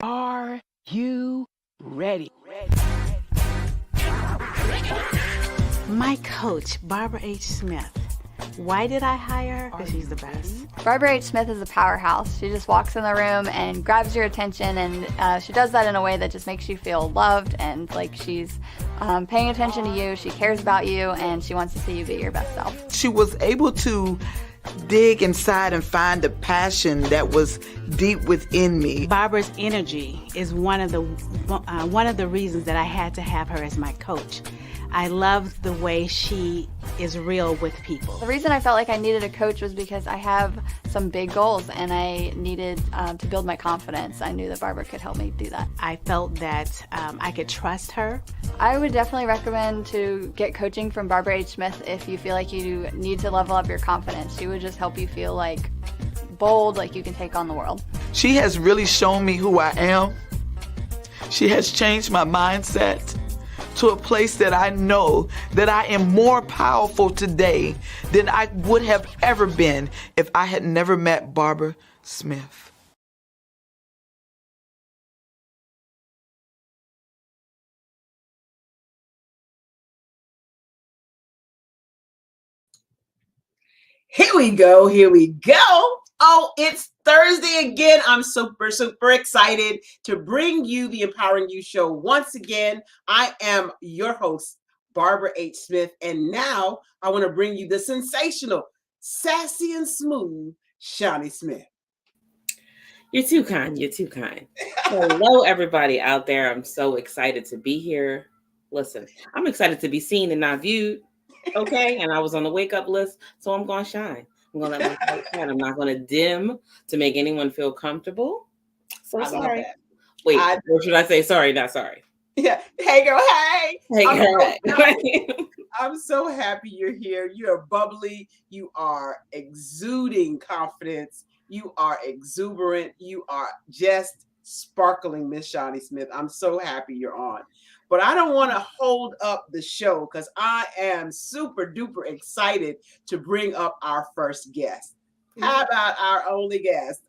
Are you ready? My coach, Barbara H. Smith. Why did I hire her? Because she's the best. Barbara H. Smith is a powerhouse. She just walks in the room and grabs your attention, and she does that in a way that just makes you feel loved and like she's paying attention to you. She cares about you, and she wants to see you be your best self. She was able to dig inside and find the passion that was deep within me. Barbara's energy is one of the reasons that I had to have her as my coach. I love the way she is real with people. The reason I felt like I needed a coach was because I have some big goals and I needed to build my confidence. I knew that Barbara could help me do that. I felt that I could trust her. I would definitely recommend to get coaching from Barbara H. Smith if you feel like you need to level up your confidence. She would just help you feel like bold, like you can take on the world. She has really shown me who I am. She has changed my mindset to a place that I know that I am more powerful today than I would have ever been if I had never met Barbara Smith. Here we go. Oh, it's Thursday again. I'm super excited to bring you the Empowering You Show once again. I am your host, Barbara H. Smith, and now I want to bring you the sensational, sassy, and smooth Shani Smith. You're too kind. Hello, everybody out there. I'm so excited to be here. Listen, I'm excited to be seen and not viewed. Okay, and I was on the wake up list, so I'm going to shine. I'm going to let my light shine. I'm not going to dim to make anyone feel comfortable. So sorry. Wait, or should I say sorry, not sorry? Yeah. Hey, girl. Hey. Hey, girl. I'm so happy you're here. You are bubbly. You are exuding confidence. You are exuberant. You are just sparkling, Miss Shani Smith. I'm so happy you're on. But I don't want to hold up the show because I am super duper excited to bring up our first guest. How about our only guest?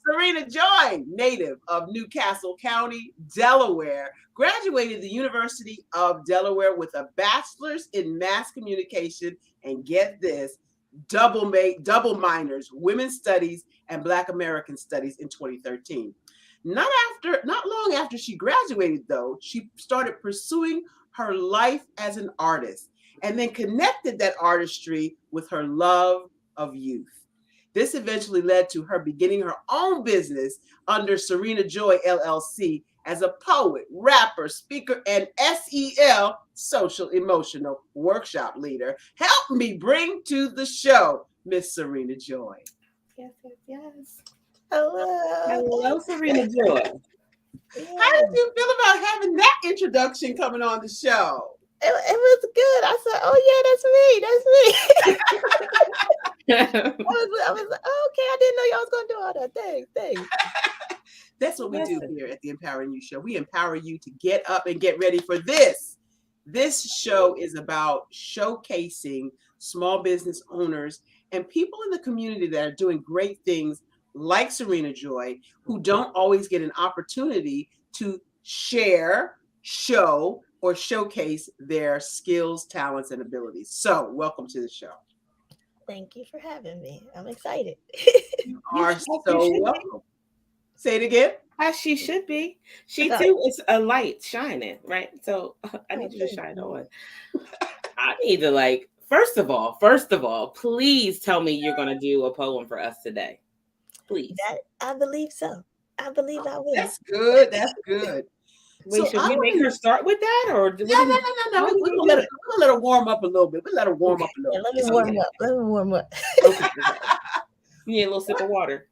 Serena Joy, native of Newcastle County, Delaware, graduated the University of Delaware with a bachelor's in mass communication and get this, double minors, women's studies and Black American studies in 2013. Not long after she graduated, though, she started pursuing her life as an artist and then connected that artistry with her love of youth. This eventually led to her beginning her own business under Serena Joy, LLC, as a poet, rapper, speaker, and SEL, social emotional workshop leader. Help me bring to the show, Miss Serena Joy. Yes. Hello, Serena Joy. How did you feel about having that introduction coming on the show? It was good. I said, "Oh yeah, that's me. I was like, oh, okay. I didn't know y'all was gonna do all that. Thanks. That's what we do here at the Empowering You Show. We empower you to get up and get ready for this. This show is about showcasing small business owners and people in the community that are doing great things like Serena Joy, who don't always get an opportunity to share, show, or showcase their skills, talents, and abilities. So welcome to the show. Thank you for having me. I'm excited. You are so welcome. Say it again. As she should be. She too is a light shining, right? So I need you to shine on. I need to first of all, please tell me you're going to do a poem for us today. Please. I believe so. I believe I will. That's good. Wait, so should we make her start with that, or no? We're gonna let her warm up a little bit. Let me warm up. Okay. You need a little sip of water.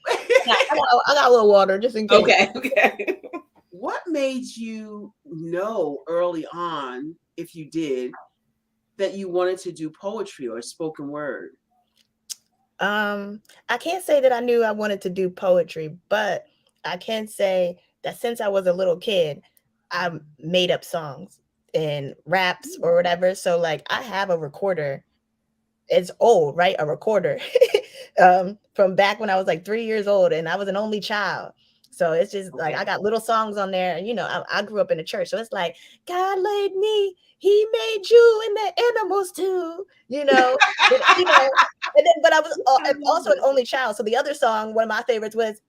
I got a little water just in case. Okay. What made you know early on, if you did, that you wanted to do poetry or spoken word? I can't say that I knew I wanted to do poetry, but I can say that since I was a little kid, I made up songs and raps or whatever. So I have a recorder. It's old, right? A recorder from back when I was like 3 years old, and I was an only child. So it's just like I got little songs on there. And, I grew up in the church, so it's like God laid me, He made you, and the animals too. And then, but I was also an only child. So the other song, one of my favorites was,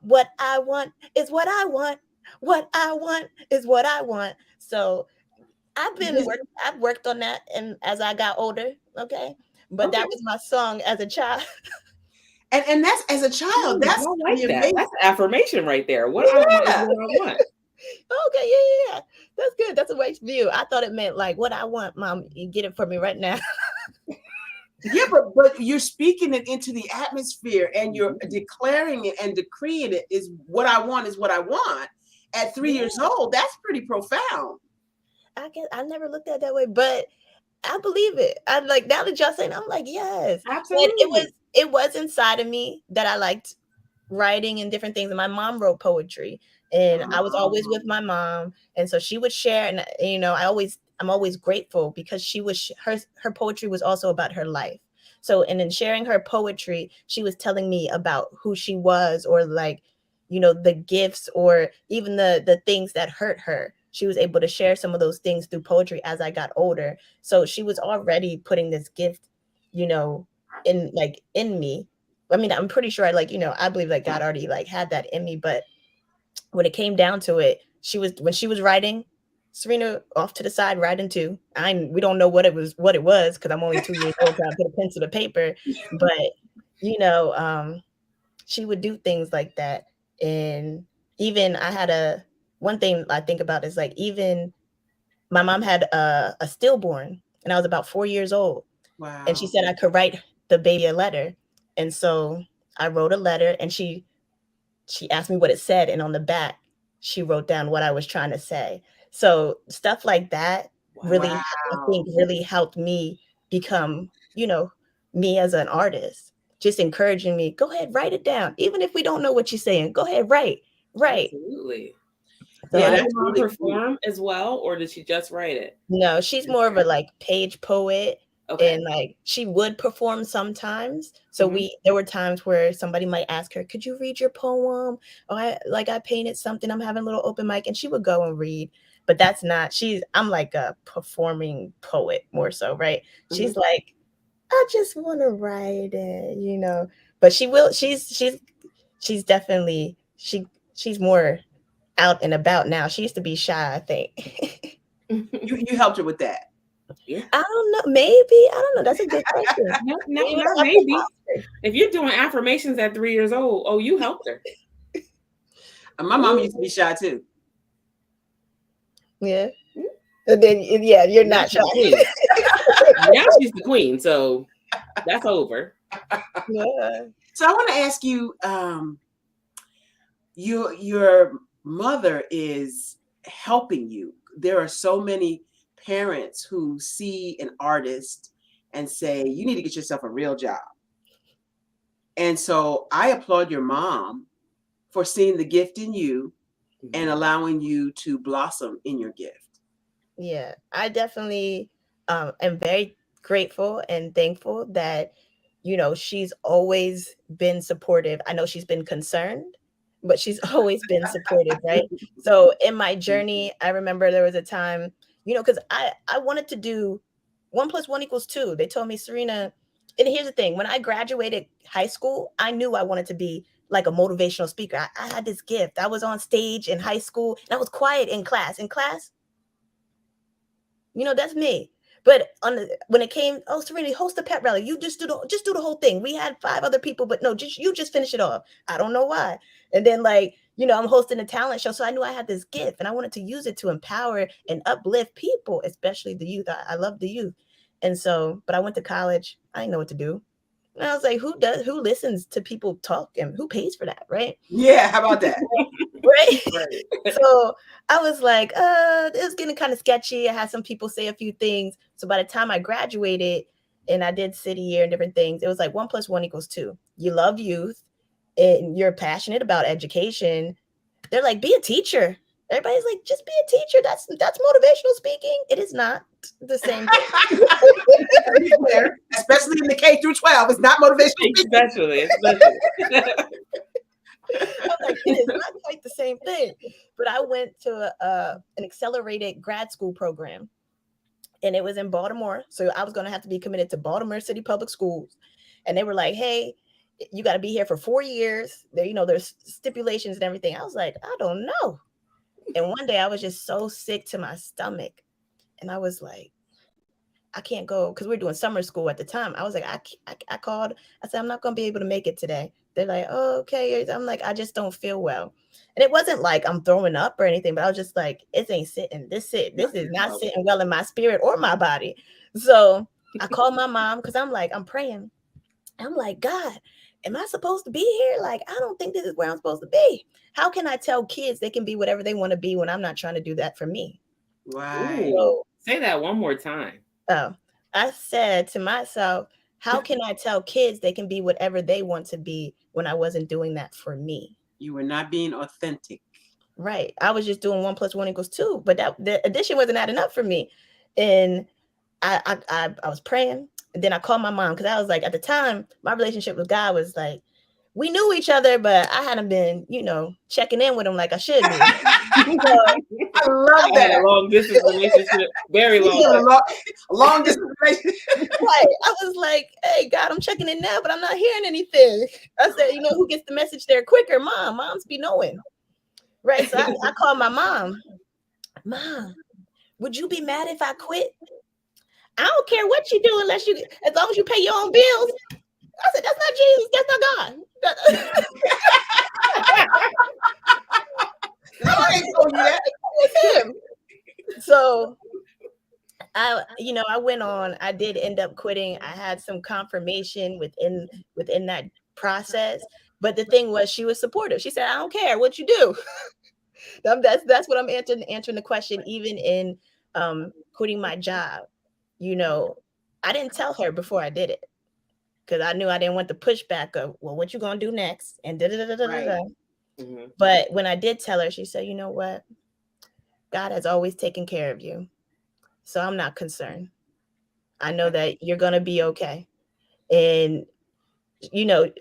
"What I want is what I want. What I want is what I want." So I've worked on that, and as I got older, okay. But that was my song as a child. And that's as a child. That's I like that. That's an affirmation right there. What I want is what I want. Okay, yeah. That's good. That's a way view. I thought it meant like what I want, Mom. You get it for me right now. Yeah, but you're speaking it into the atmosphere, and you're declaring it and decreeing it is what I want is what I want. At 3 years old, that's pretty profound. I never looked at it that way, but I believe it. I like, now that y'all saying, I'm like, yes. Absolutely. But it was inside of me that I liked writing and different things. And my mom wrote poetry, and I was always with my mom, and so she would share. And I'm always grateful because her poetry was also about her life. So, and in sharing her poetry, she was telling me about who she was, or like, the gifts, or even the things that hurt her. She was able to share some of those things through poetry as I got older. So she was already putting this gift, in me. I mean, I'm pretty sure I believe that God already had that in me. But when it came down to it, when she was writing, Serena off to the side writing too. We don't know what it was because I'm only 2 years old. So I put a pencil to paper, but she would do things like that. And even one thing I think about is like, even my mom had a stillborn, and I was about 4 years old. Wow. And she said I could write the baby a letter. And so I wrote a letter, and she asked me what it said. And on the back, she wrote down what I was trying to say. So stuff like that really, I think, really helped me become, me as an artist. Just encouraging me, go ahead, write it down. Even if we don't know what you're saying, go ahead, write. Absolutely. So did your mom perform as well, or did she just write it? No, she's more of a page poet. Okay. And she would perform sometimes. So there were times where somebody might ask her, could you read your poem? Or I painted something, I'm having a little open mic, and she would go and read. But that's not, I'm like a performing poet more so, right? She's like, I just want to write it, but she's definitely, she's more out and about now. She used to be shy, I think. You helped her with that. Yeah. I don't know. Maybe. I don't know. That's a good question. No, maybe. If you're doing affirmations at 3 years old, you helped her. My mom used to be shy too. Yeah. And then, you're not shy. Now she's the queen, so that's over. Yeah. So I want to ask you, your mother is helping you. There are so many parents who see an artist and say, you need to get yourself a real job. And so I applaud your mom for seeing the gift in you and allowing you to blossom in your gift. Yeah, I definitely am very grateful and thankful that, she's always been supportive. I know she's been concerned, but she's always been supportive, right? So in my journey, I remember there was a time, because I wanted to do 1 + 1 = 2. They told me, Serena, and here's the thing, when I graduated high school, I knew I wanted to be like a motivational speaker. I had this gift. I was on stage in high school, and I was quiet in class. That's me. But when it came, Serena, host a pep rally. You just do the whole thing. We had 5 other people, but no, you just finish it off. I don't know why. And then I'm hosting a talent show. So I knew I had this gift, and I wanted to use it to empower and uplift people, especially the youth. I love the youth. And so, but I went to college. I didn't know what to do. And I was like, who listens to people talk, and who pays for that? Right. Yeah. How about that? Right. So I was like, it was getting kind of sketchy. I had some people say a few things. So by the time I graduated and I did city year and different things, it was like 1 + 1 = 2. You love youth and you're passionate about education. They're like, be a teacher. Everybody's like, just be a teacher. That's motivational speaking. It is not. the same To be clear, especially in the K through 12, it's not motivational speaking. Especially. I'm like, it is not quite the same thing. But I went to an accelerated grad school program, and it was in Baltimore. So I was going to have to be committed to Baltimore City Public Schools. And they were like, hey, you got to be here for 4 years. There, there's stipulations and everything. I was like, I don't know. And one day I was just so sick to my stomach. And I was like, I can't go, because we were doing summer school at the time. I was like, I called. I said, I'm not going to be able to make it today. They're like, oh, okay. I'm like, I just don't feel well. And it wasn't like I'm throwing up or anything, but I was just like, it ain't sitting. This is not sitting well in my spirit or my body. So I called my mom, because I'm like, I'm praying. I'm like, God, am I supposed to be here? Like, I don't think this is where I'm supposed to be. How can I tell kids they can be whatever they want to be when I'm not trying to do that for me? Right. So, say that one more time. Oh, I said to myself, how can I tell kids they can be whatever they want to be when I wasn't doing that for me? You were not being authentic. Right. I was just doing 1 + 1 = 2, but the addition wasn't adding up for me. And I was praying, and then I called my mom, because I was like, at the time, my relationship with God was like, we knew each other, but I hadn't been, checking in with him like I should be. So, I love that. A long distance relationship, very long. Long distance relationship. Right. I was like, hey, God, I'm checking in now, but I'm not hearing anything. I said, who gets the message there quicker? Mom. Moms be knowing. Right. So I called my mom. Mom, would you be mad if I quit? I don't care what you do as long as you pay your own bills. I said, that's not Jesus. That's not God. No, I ain't told you that. It's him. So I went on. I did end up quitting. I had some confirmation within that process. But the thing was, she was supportive. She said, I don't care what you do. That's what I'm answering the question, even in quitting my job. I didn't tell her before I did it, because I knew I didn't want the pushback of, well, what you gonna do next? And Right. Mm-hmm. But when I did tell her, she said, you know what? God has always taken care of you. So I'm not concerned. I know that you're gonna be okay. And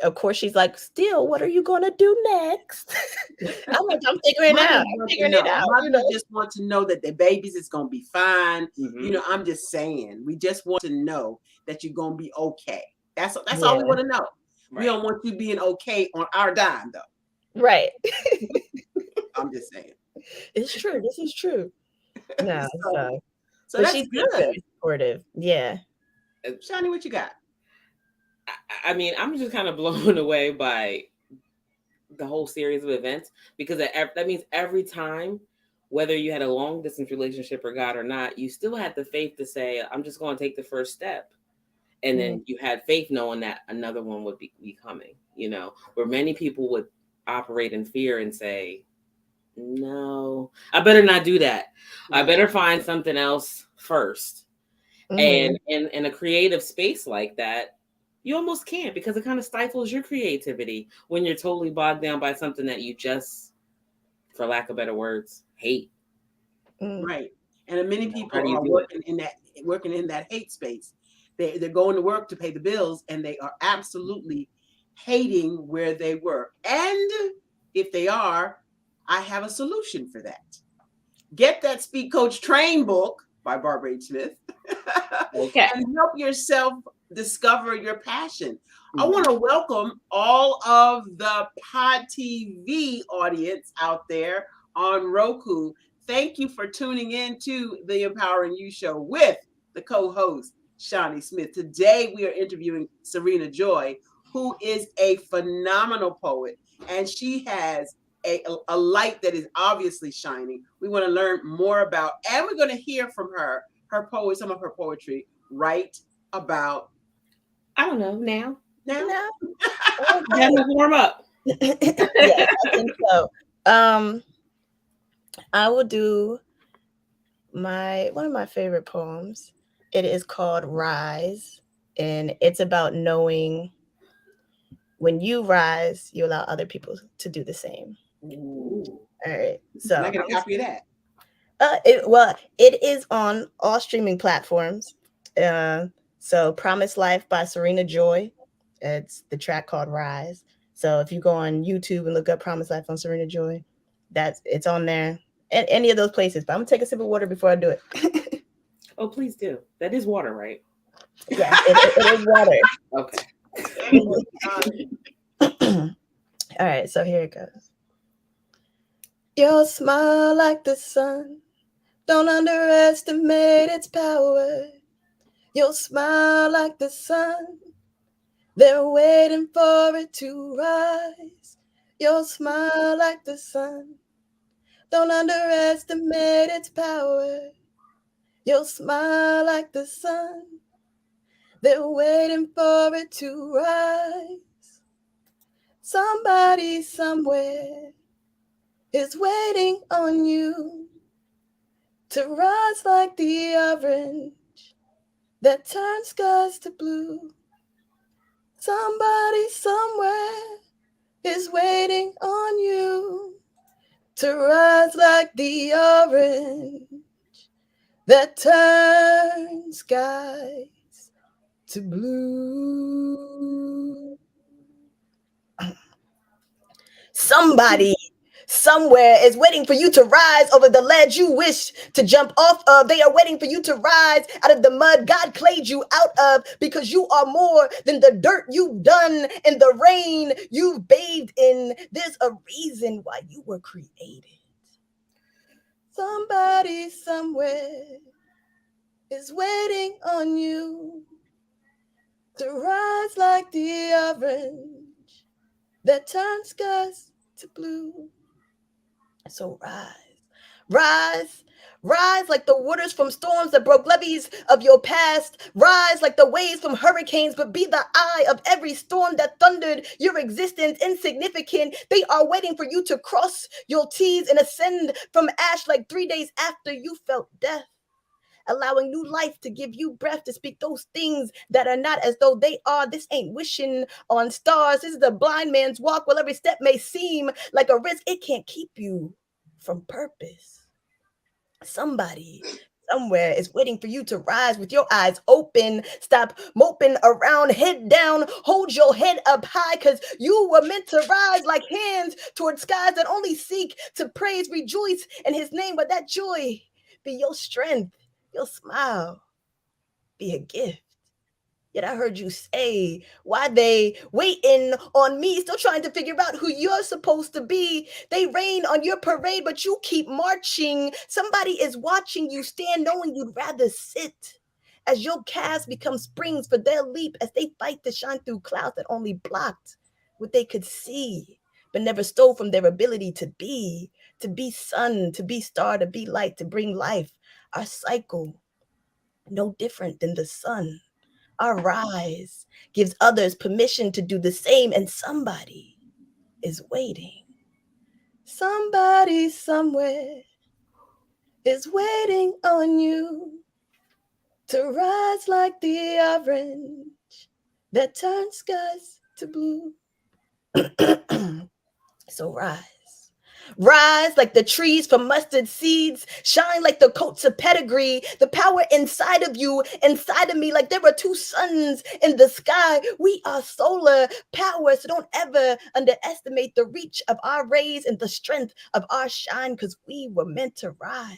of course, she's like, still, what are you gonna do next? I'm like, I'm figuring it out. Mothers just want to know that their babies is gonna be fine. Mm-hmm. I'm just saying, we just want to know that you're gonna be okay. That's all we want to know. Right. We don't want you being okay on our dime, though. Right. I'm just saying. It's true. This is true. No, so that's good. Very supportive. Yeah. Shani, what you got? I mean, I'm just kind of blown away by the whole series of events, because that means every time, whether you had a long distance relationship or God or not, you still had the faith to say, I'm just going to take the first step. And then you had faith knowing that another one would be coming, where many people would operate in fear and say, no, I better not do that. I better find something else first. Mm-hmm. And in a creative space like that, you almost can't, because it kind of stifles your creativity when you're totally bogged down by something that you just, for lack of better words, hate. Right. And many people are working in that hate space. They're going to work to pay the bills, and they are absolutely hating where they work. And if they are, I have a solution for that. Get that Speak Coach Train book by Barbara H. Smith. Okay. And help yourself discover your passion. Mm-hmm. I want to welcome all of the Pod TV audience out there on Roku. Thank you for tuning in to the Empowering You Show with the co-host, Shani Smith. Today, we are interviewing Serena Joy, who is a phenomenal poet, and she has a light that is obviously shining. We want to learn more about, and we're going to hear from her some of her poetry right about, I don't know, now. Okay. Warm up. Yeah, I think so. I will do one of my favorite poems. It is called Rise, and it's about knowing when you rise, you allow other people to do the same. Ooh. All right. So I get a copy of that. It is on all streaming platforms. So Promised Life by Serena Joy. It's the track called Rise. So if you go on YouTube and look up Promised Life on Serena Joy, it's on there. Any of those places. But I'm gonna take a sip of water before I do it. Oh, please do. That is water, right? Yeah, it is water. Okay. All right, so here it goes. Your smile like the sun. Don't underestimate its power. Your smile like the sun. They're waiting for it to rise. Your smile like the sun. Don't underestimate its power. Your smile like the sun. They're waiting for it to rise. Somebody somewhere is waiting on you to rise like the orange that turns skies to blue. Somebody somewhere is waiting on you to rise like the orange that turns skies to blue. Somebody somewhere is waiting for you to rise over the ledge you wish to jump off of. They are waiting for you to rise out of the mud God clayed you out of, because you are more than the dirt you've done and the rain you've bathed in. There's a reason why you were created. Somebody somewhere is waiting on you to rise like the orange that turns skies to blue. So rise like the waters from storms that broke levees of your past. Rise like the waves from hurricanes, but be the eye of every storm that thundered your existence insignificant. They are waiting for you to cross your T's and ascend from ash like 3 days after you felt death. Allowing new life to give you breath to speak those things that are not as though they are. This ain't wishing on stars. This is the blind man's walk. While every step may seem like a risk, it can't keep you from purpose. Somebody somewhere is waiting for you to rise with your eyes open. Stop moping around, head down, hold your head up high, because you were meant to rise like hands toward skies that only seek to praise, rejoice in his name. But that joy be your strength, your smile be a gift. Yet I heard you say, why they waiting on me, still trying to figure out who you're supposed to be. They rain on your parade, but you keep marching. Somebody is watching you stand, knowing you'd rather sit as your calves become springs for their leap, as they fight to shine through clouds that only blocked what they could see, but never stole from their ability to be sun, to be star, to be light, to bring life. Our cycle, no different than the sun. Our rise gives others permission to do the same, and somebody is waiting. Somebody somewhere is waiting on you to rise like the orange that turns skies to blue. So rise like the trees from mustard seeds. Shine like the coats of pedigree. The power inside of you, inside of me, like there are two suns in the sky. We are solar power, so don't ever underestimate the reach of our rays and the strength of our shine, because we were meant to rise.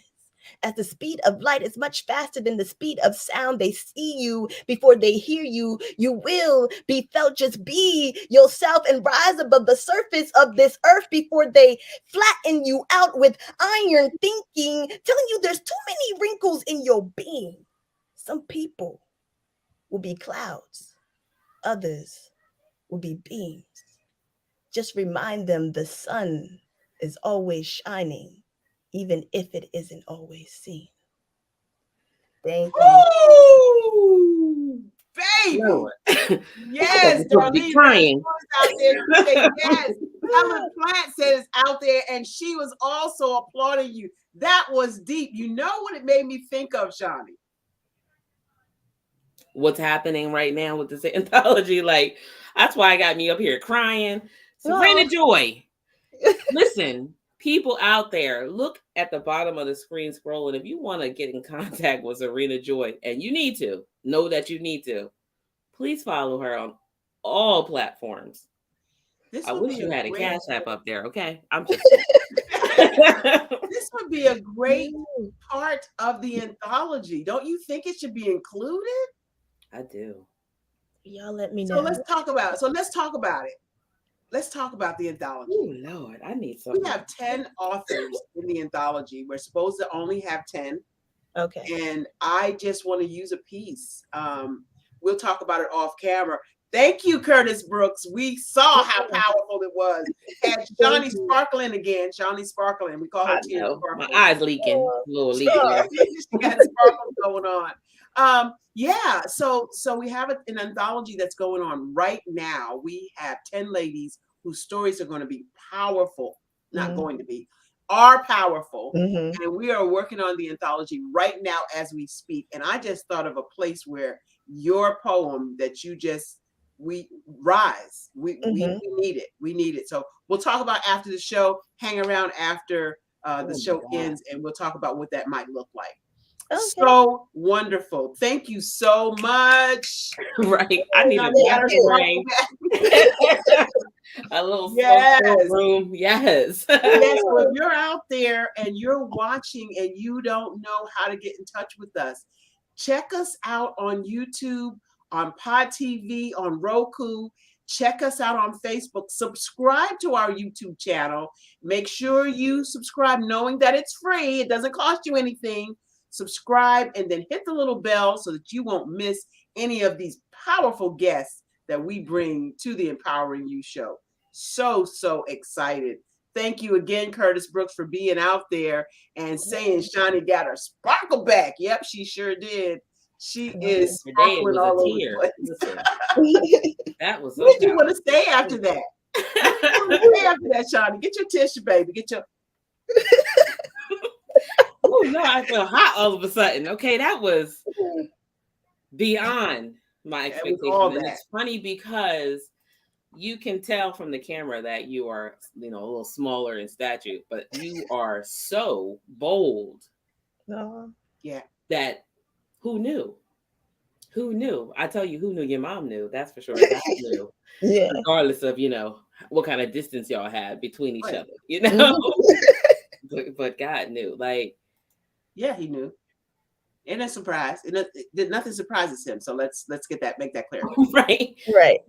As the speed of light is much faster than the speed of sound, they see you before they hear you. You will be felt. Just be yourself and rise above the surface of this earth before they flatten you out with iron thinking, telling you there's too many wrinkles in your being. Some people will be clouds, others will be beams. Just remind them the sun is always shining, even if it isn't always seen. Thank you. Ooh, baby. Yes, Darlene. Crying. Out there, yes. Helen Plant says out there, and she was also applauding you. That was deep. You know what it made me think of, Shani? What's happening right now with this anthology? Like, that's why I got me up here crying. Serena Joy. Listen, people out there, look at the bottom of the screen scrolling. If you want to get in contact with Serena Joy, and you need to know that you need to, please follow her on all platforms. I wish you had a Cash App up there. Okay, I'm just. This would be a great part of the anthology. Don't you think it should be included? I do. Y'all let me know. So let's talk about it. Let's talk about the anthology. Oh Lord, I need something. We have 10 authors in the anthology. We're supposed to only have 10. Okay. And I just want to use a piece. We'll talk about it off camera. Thank you, Curtis Brooks. We saw how powerful it was. And Shani sparkling again. Shani sparkling. We call her Tia Sparkling. My eyes leaking. A little leaking. She got sparkles going on. Yeah, so we have an anthology that's going on right now. We have 10 ladies whose stories are going to be powerful. Not going to be. Are powerful. And we are working on the anthology right now as we speak. And I just thought of a place where your poem that you just we rise. We need it. We need it. So we'll talk about after the show. Hang around after the show ends, and we'll talk about what that might look like. Okay. So wonderful. Thank you so much. Right. I need a brain. A little room. Yes. Yes. So if you're out there and you're watching and you don't know how to get in touch with us, check us out on YouTube, on Pod TV, on Roku. Check us out on Facebook. Subscribe to our YouTube channel. Make sure you subscribe knowing that it's free. It doesn't cost you anything. Subscribe and then hit the little bell so that you won't miss any of these powerful guests that we bring to the Empowering You show. So excited. Thank you again, Curtis Brooks, for being out there and saying Shani got her sparkle back. Yep, she sure did. She is sparkling all over the place. That was what do you want to say after that? Say after that, Shani. Get your tissue, baby. Get your oh no, I feel hot all of a sudden. Okay, that was beyond my expectation. And it's funny because you can tell from the camera that you are, a little smaller in stature, but you are so bold. Yeah. That who knew? Who knew? I tell you, who knew? Your mom knew. That's for sure. God knew. Yeah. Regardless of, what kind of distance y'all had between each other, but God knew. Like, yeah, he knew. And a surprise. Nothing surprises him. So let's make that clear. Right.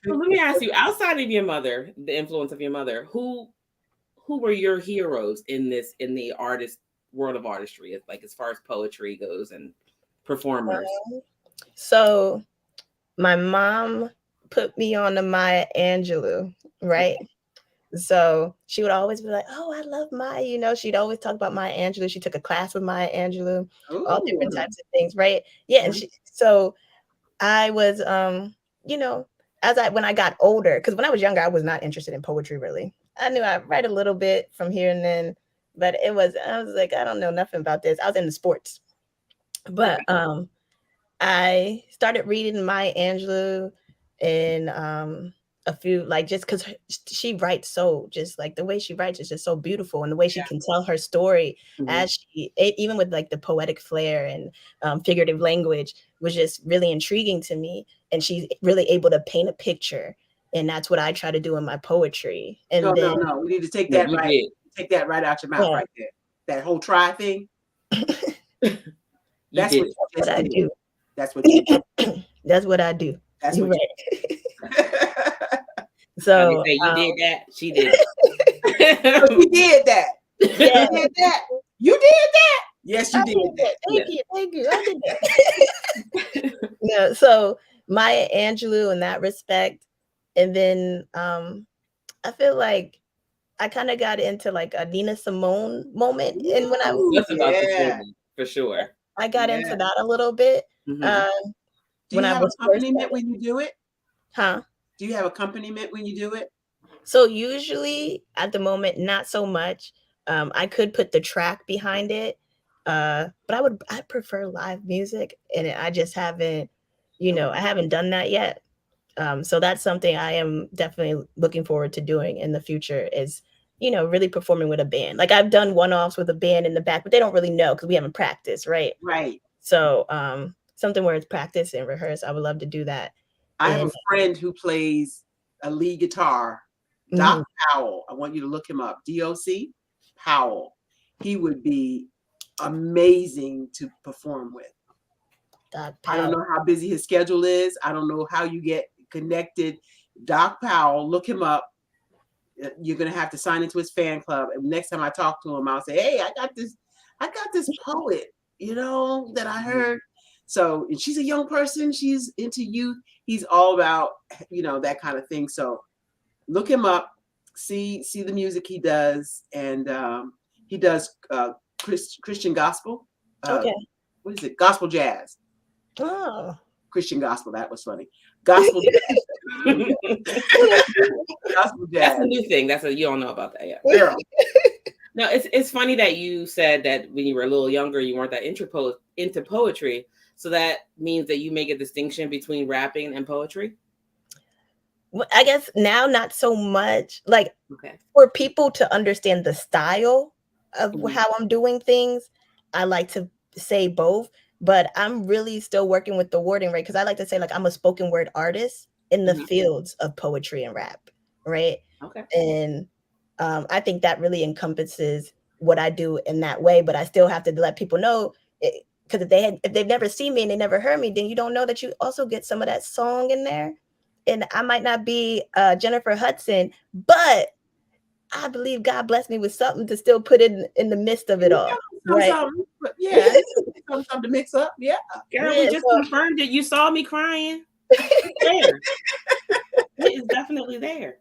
So let me ask you, outside of your mother, the influence of your mother, who were your heroes in the world of artistry, like as far as poetry goes and performers? So my mom put me on to Maya Angelou, right? So she would always be like, "Oh, I love Maya." She'd always talk about Maya Angelou. She took a class with Maya Angelou, all different types of things, right? Yeah. And so I was, when I got older, because when I was younger, I was not interested in poetry really. I knew I'd write a little bit from here and then, but I was like, I don't know nothing about this. I was into sports, but I started reading Maya Angelou and a few, just because she writes just like the way she writes is just so beautiful, and the way she can tell her story as even with like the poetic flair and figurative language was just really intriguing to me. And she's really able to paint a picture, and that's what I try to do in my poetry. And no, we need to take that take that right out your mouth right there. That whole try thing. That's what I do. That's what you do. That's what I do. That's what So you did that. She did. You did that. Yeah. You did that. You did that. Yes, you did that. Thank you. I did that. So Maya Angelou in that respect, and then I feel like I kind of got into like a Nina Simone moment, and when I was for sure, I got into that a little bit. Do you have accompaniment when you do it? Huh? Do you have accompaniment when you do it? So usually at the moment, not so much. I could put the track behind it, but I prefer live music, and I just haven't, I haven't done that yet. So that's something I am definitely looking forward to doing in the future, is really performing with a band. Like I've done one-offs with a band in the back, but they don't really know because we haven't practiced, right? Right. So something where it's practice and rehearse, I would love to do that. I have a friend who plays a lead guitar, Doc Powell. I want you to look him up. DOC Powell. He would be amazing to perform with. Doc I don't Powell. know how busy his schedule is. I don't know how you get connected. Doc Powell, look him up. You're gonna have to sign into his fan club. And next time I talk to him, I'll say, "Hey, I got this poet, that I heard." So, and she's a young person. She's into youth. He's all about, that kind of thing. So, look him up. See the music he does, and he does Christian gospel. Okay. What is it? Gospel jazz. Oh. Christian gospel. That was funny. Gospel jazz. Gospel jazz. That's a new thing. You don't know about that yet. Girl. No, it's funny that you said that when you were a little younger, you weren't that into poetry. So that means that you make a distinction between rapping and poetry? Well, I guess now not so much. Like Okay. For people to understand the style of how I'm doing things, I like to say both. But I'm really still working with the wording, right? Because I like to say, like, I'm a spoken word artist in the fields of poetry and rap, right? Okay. And I think that really encompasses what I do in that way. But I still have to let people know, because if they've never seen me and they never heard me, then you don't know that you also get some of that song in there. And I might not be Jennifer Hudson, but I believe God blessed me with something to still put in the midst of it all. Right? Something to mix up. Yeah. Girl, we just confirmed it. You saw me crying. There. It is definitely there.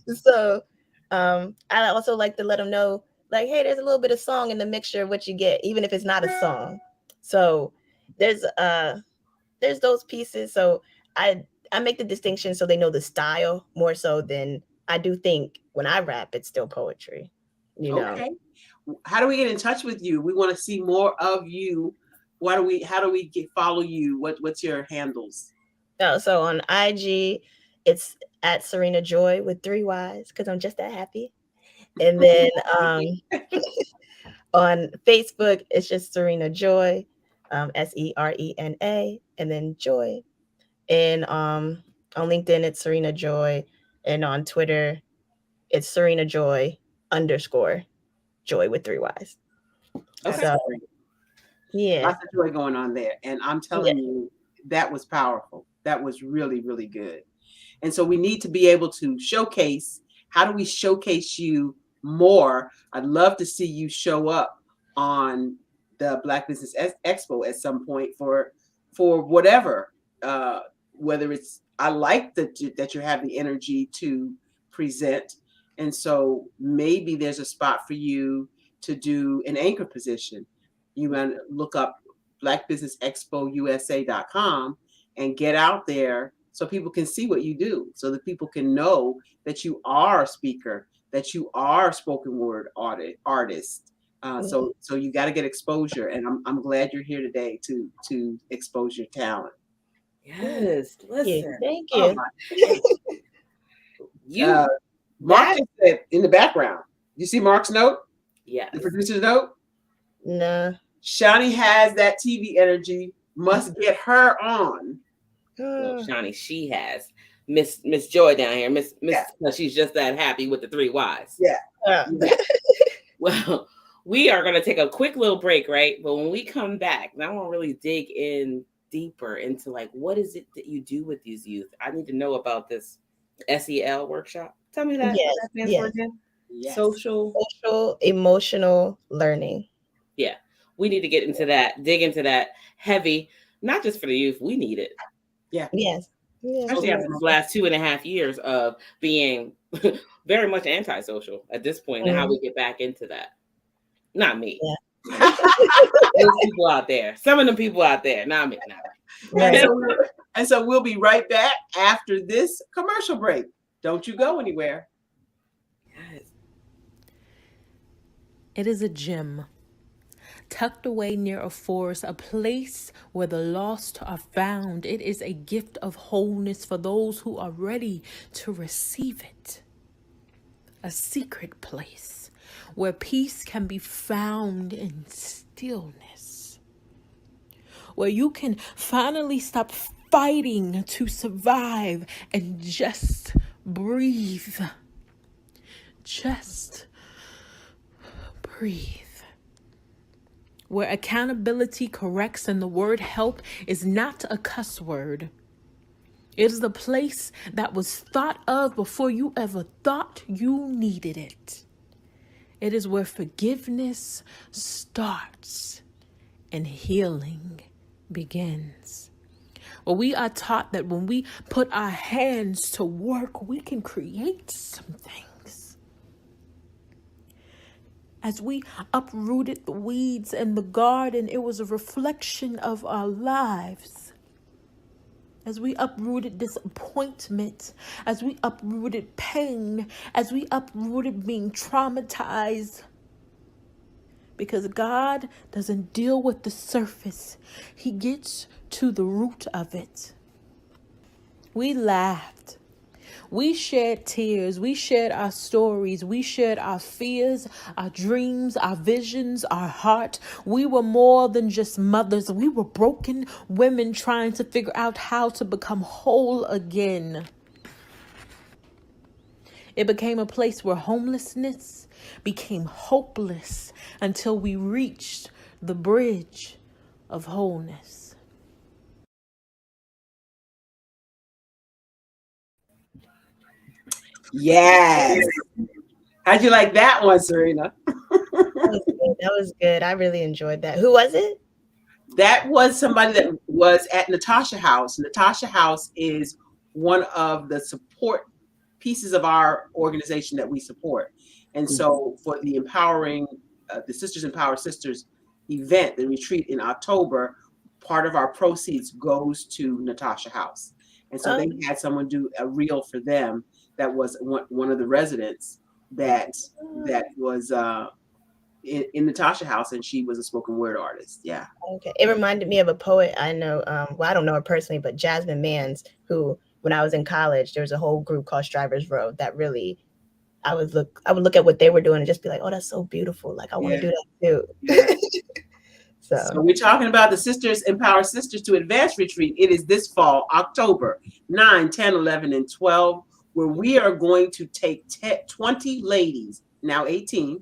So I also like to let them know, like, hey, there's a little bit of song in the mixture of what you get, even if it's not a song. So there's those pieces. So I make the distinction so they know the style more so than I do think when I rap, it's still poetry. Okay. How do we get in touch with you? We want to see more of you. How do we follow you? What's your handles? So on IG, it's at Serena Joy with 3 Y's because I'm just that happy. And then on Facebook, it's just Serena Joy, SERENA, and then Joy. And on LinkedIn, it's Serena Joy. And on Twitter, it's Serena Joy _ Joy with 3 Y's. Okay. So, yeah. Lots of joy going on there. And I'm telling you, that was powerful. That was really, really good. And so we need to be able to showcase. How do we showcase you more? I'd love to see you show up on the Black Business Expo at some point for whatever, whether it's, I like that you have the energy to present. And so maybe there's a spot for you to do an anchor position. You want to look up blackbusinessexpousa.com and get out there so people can see what you do, so that people can know that you are a speaker, that you are a spoken word artist. So you got to get exposure, and I'm glad you're here today to expose your talent. Yes, listen. Thank you. Mark just said in the background. You see Mark's note? Yeah. The producer's note? No. Shani has that TV energy. Must get her on. No, Shani, she has Miss Joy down here. Miss, she's just that happy with the 3 Y's. Yeah. Well, we are going to take a quick little break, right? But when we come back, now I want to really dig in deeper into, like, what is it that you do with these youth? I need to know about this SEL workshop. Tell me that. Yes. What that stands for again? Yes. Social emotional learning. Yeah. We need to get into that, dig into that heavy, not just for the youth. We need it. Yeah. Yes. Especially after the last 2.5 years of being very much antisocial at this point, and how we get back into that. Not me. Yeah. Those people out there. Some of them people out there. Not me. Right. And so we'll be right back after this commercial break. Don't you go anywhere. Yes. It is a gem, tucked away near a forest, a place where the lost are found. It is a gift of wholeness for those who are ready to receive it. a secret place where peace can be found in stillness, where you can finally stop fighting to survive and just breathe. Just breathe. Where accountability corrects and the word help is not a cuss word. It is the place that was thought of before you ever thought you needed it. It is where forgiveness starts and healing begins. Well, we are taught that when we put our hands to work, we can create some things. As we uprooted the weeds in the garden, it was a reflection of our lives. As we uprooted disappointment, as we uprooted pain, as we uprooted being traumatized. Because God doesn't deal with the surface, He gets to the root of it. We laughed. We shared tears. We shared our stories. We shared our fears, our dreams, our visions, our heart. We were more than just mothers. We were broken women trying to figure out how to become whole again. It became a place where homelessness became hopeless until we reached the bridge of wholeness. Yes. How'd you like that one, Serena? That was good. I really enjoyed that. Who was it? That was somebody that was at Natasha House. Natasha House is one of the support pieces of our organization that we support. And so for the empowering, the Sisters Empower Sisters event, the retreat in October, part of our proceeds goes to Natasha House. And so they had someone do a reel for them that was one of the residents that was in Natasha House, and she was a spoken word artist. Yeah. Okay. It reminded me of a poet I know. Well, I don't know her personally, but Jasmine Mans, who, when I was in college, there was a whole group called Strivers Road that really, I would look at what they were doing and just be like, oh, that's so beautiful. Like, I want to do that too. Yeah. So we're talking about the Sisters Empower Sisters to Advance retreat. It is this fall, October 9, 10, 11, and 12, where we are going to take 20 ladies, now 18.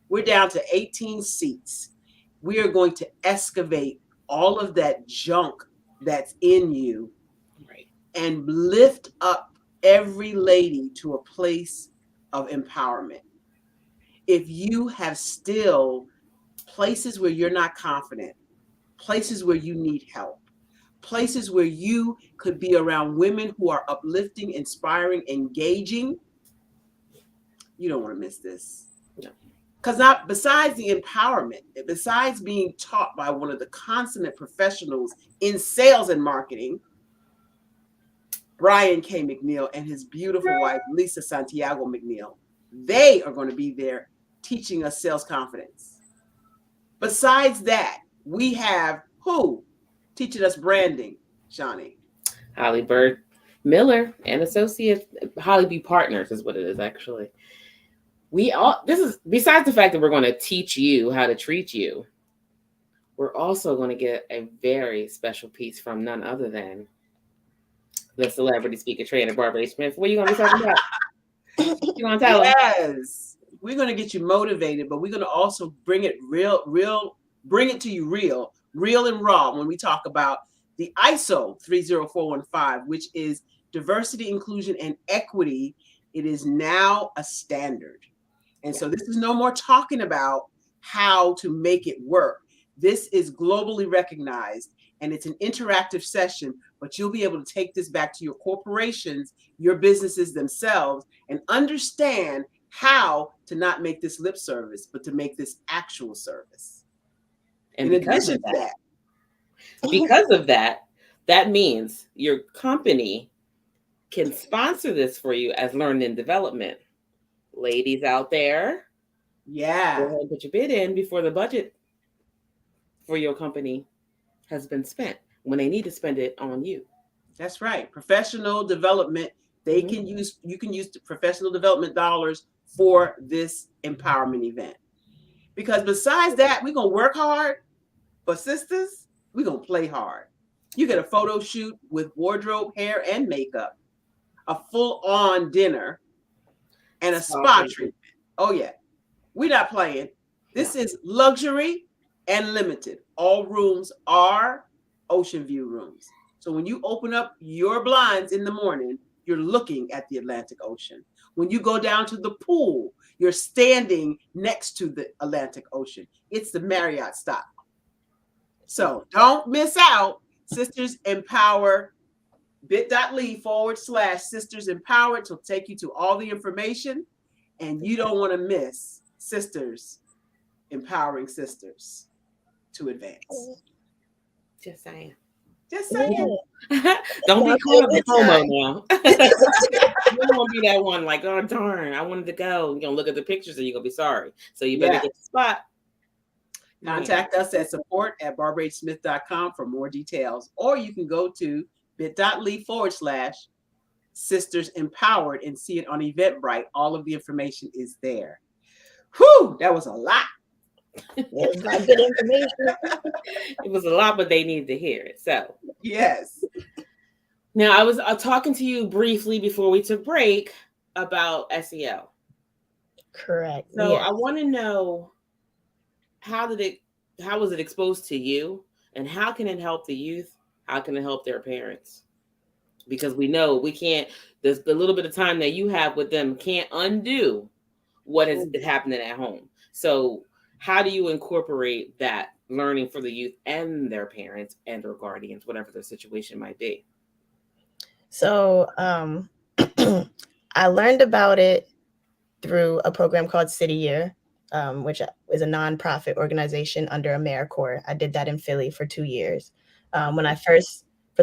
We're down to 18 seats. We are going to excavate all of that junk that's in you, right, and lift up every lady to a place of empowerment. If you have still places where you're not confident, places where you need help, places where you could be around women who are uplifting, inspiring, engaging, you don't want to miss this. No. Because besides the empowerment, besides being taught by one of the consummate professionals in sales and marketing, Brian K. McNeil and his beautiful wife, Lisa Santiago McNeil, they are going to be there teaching us sales confidence. Besides that, we have who teaching us branding, Shani? Holly Bird Miller and Associate Holly B Partners is what it is actually. This is besides the fact that we're going to teach you how to treat you, we're also going to get a very special piece from none other than the celebrity speaker trainer Barbara Smith. What are you going to be talking about? You want to tell them? Yes, we're going to get you motivated, but we're going to also bring it bring it to you real and raw when we talk about the ISO 30415, which is diversity, inclusion, and equity. It is now a standard. And so this is no more talking about how to make it work. This is globally recognized, and it's an interactive session, but you'll be able to take this back to your corporations, your businesses themselves, and understand how to not make this lip service, but to make this actual service. And in addition to that, because of that, that means your company can sponsor this for you as learning and development. Ladies out there, yeah, go ahead and put your bid in before the budget for your company has been spent when they need to spend it on you. That's right. Professional development They can use, you can use professional development dollars for this empowerment event. Because besides that, we're gonna work hard. For sisters, we're gonna play hard. You get a photo shoot with wardrobe, hair, and makeup, a full-on dinner, and a spa treatment. Oh yeah, we're not playing. This is luxury and limited. All rooms are ocean view rooms. So when you open up your blinds in the morning, you're looking at the Atlantic Ocean. When you go down to the pool, you're standing next to the Atlantic Ocean. It's the Marriott style. So don't miss out. Sisters Empower, bit.ly/Sisters Empowered to take you to all the information. And you don't want to miss Sisters Empowering Sisters to Advance. Just saying. Just saying. Don't be caught up in FOMO now. You don't want to be that one like, oh, darn, I wanted to go. You're going to look at the pictures and you're going to be sorry. So you better get the spot. Contact us at support@barbarahsmith.com for more details. Or you can go to bit.ly/Sisters Empowered and see it on Eventbrite. All of the information is there. Whew, that was a lot. It was not good information. It was a lot, but they needed to hear it. So yes. Now I was talking to you briefly before we took break about SEL. Correct. So I want to know, how was it exposed to you, and how can it help the youth? How can it help their parents? Because we know we can't. The little bit of time that you have with them can't undo what is happening at home. So how do you incorporate that learning for the youth and their parents and their guardians, whatever their situation might be? So I learned about it through a program called City Year, which is a nonprofit organization under AmeriCorps. I did that in Philly for 2 years. For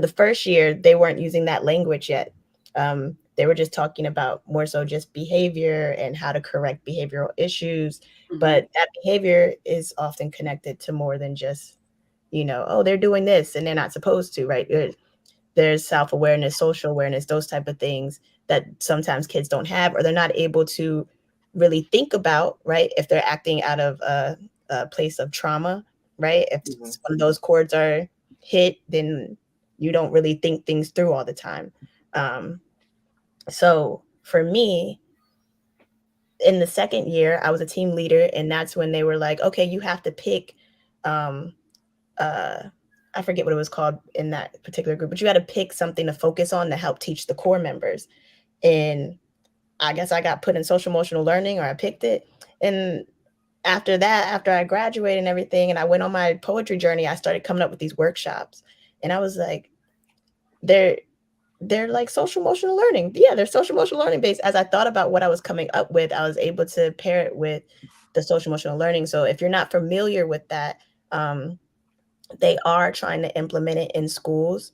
the first year, they weren't using that language yet. They were just talking about more so just behavior and how to correct behavioral issues. But that behavior is often connected to more than just, oh, they're doing this and they're not supposed to, right? There's self-awareness, social awareness, those type of things that sometimes kids don't have, or they're not able to really think about, right? If they're acting out of a place of trauma, right? If one of those chords are hit, then you don't really think things through all the time. So for me, in the second year, I was a team leader, and that's when they were like, okay, you have to pick, I forget what it was called in that particular group, but you had to pick something to focus on to help teach the core members. And I guess I got put in social emotional learning, or I picked it. And after that, after I graduated and everything, and I went on my poetry journey, I started coming up with these workshops. And I was like, they're like social emotional learning. Yeah, they're social emotional learning based. As I thought about what I was coming up with, I was able to pair it with the social emotional learning. So if you're not familiar with that, they are trying to implement it in schools